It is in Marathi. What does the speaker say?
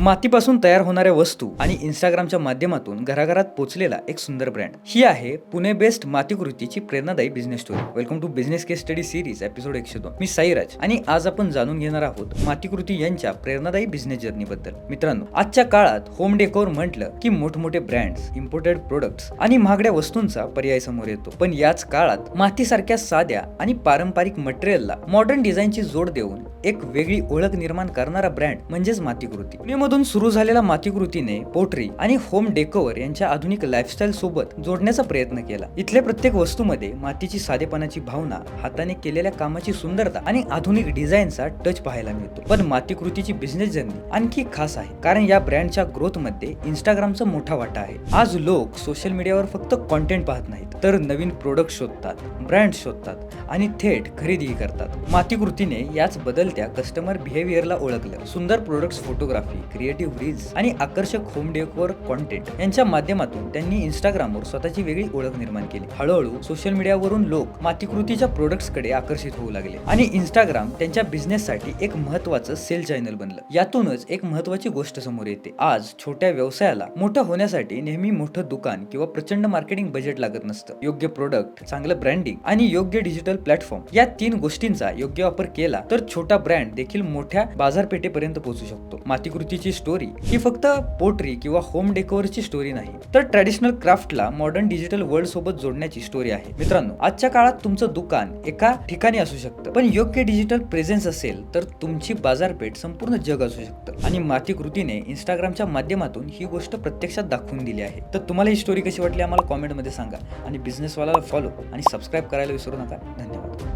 मातीपासून तयार होणाऱ्या वस्तू आणि इंस्टाग्रामच्या माध्यमातून घराघरात पोहोचलेला एक सुंदर ब्रँड ही आहे पुणे बेस्ट मातीकृतीची प्रेरणादायी business story. Welcome to business case study series episode 102. मी साईराज आणि आज आपण जाणून घेणार आहोत मातीकृती यांच्या प्रेरणादायी बिझनेस जर्नी बद्दल. मित्रांनो, आजच्या काळात होम डेकोर म्हटलं की मोठमोठे ब्रँड्स, इम्पोर्टेड प्रोडक्ट्स आणि महागड्या वस्तूंचा पर्याय समोर येतो. पण याच काळात मातीसारख्या साध्या आणि पारंपरिक मटेरियलला मॉडर्न डिझाईनची जोड देऊन एक वेगळी ओळख निर्माण करणारा ब्रँड म्हणजेच मातीकृती. पुण्यामधून सुरू झालेल्या मातीकृतीने पोट्री आणि होम डेकोर यांच्या आधुनिक लाईफस्टाईल सोबत जोडण्याचा प्रयत्न केला. इथल्या प्रत्येक वस्तूमध्ये मातीची साधेपणाची भावना, हाताने केलेल्या कामाची सुंदरता आणि आधुनिक डिझाईनचा टच पाहायला मिळतो. पण मातीकृतीची बिझनेस जर्नी आणखी खास आहे, कारण या ब्रँडच्या ग्रोथ मध्ये इंस्टाग्रामचा मोठा वाटा आहे. आज लोक सोशल मीडियावर फक्त कॉन्टेंट पाहत नाहीत, तर नवीन प्रोडक्ट शोधतात, ब्रँड शोधतात आणि थेट खरेदी करतात. मातीकृतीने याच बदलत्या कस्टमर बिहेवियरला ओळखलं. सुंदर प्रोडक्ट्स, फोटोग्राफी, क्रिएटिव्ह रील्स आणि आकर्षक होम डेकोर कॉन्टेंट यांच्या माध्यमातून त्यांनी इंस्टाग्रामवर स्वतःची वेगळी ओळख निर्माण केली. हळूहळू सोशल मीडियावरून लोक मातीकृतीच्या प्रोडक्ट्स कडे आकर्षित होऊ लागले आणि इंस्टाग्राम त्यांच्या बिझनेससाठी एक महत्त्वाचं सेल चॅनल बनलं. यातूनच एक महत्त्वाची गोष्ट समोर येते. आज छोट्या व्यवसायाला मोठं होण्यासाठी नेहमी मोठं दुकान किंवा प्रचंड मार्केटिंग बजेट लागत नसतं. योग्य प्रोडक्ट, चांगलं ब्रँडिंग आणि योग्य डिजिटल प्लॅटफॉर्म या 3 गोष्टींचा योग्य वापर केला तर छोटा ब्रँड देखील मोठ्या बाजारपेठेपर्यंत पोहोचू शकतो. मातीकृतीची स्टोरी ही फक्त पोट्री किंवा होम डेकोरची स्टोरी नाही, तर ट्रॅडिशनल क्राफ्टला मॉडर्न डिजिटल वर्ल्ड सोबत जोडण्याची स्टोरी आहे. मित्रांनो, आजच्या काळात तुमचं दुकान एका ठिकाणी असू शकतं, पण योग्य डिजिटल प्रेझेन्स असेल तर तुमची बाजारपेठ संपूर्ण जग असू शकतं. आणि मातीकृतीने इंस्टाग्रामच्या माध्यमातून ही गोष्ट प्रत्यक्षात दाखवून दिली आहे. तर तुम्हाला ही स्टोरी कशी वाटली आम्हाला कॉमेंटमध्ये सांगा आणि बिझनेसवाला फॉलो आणि सबस्क्राईब करायला विसरू नका. धन्यवाद.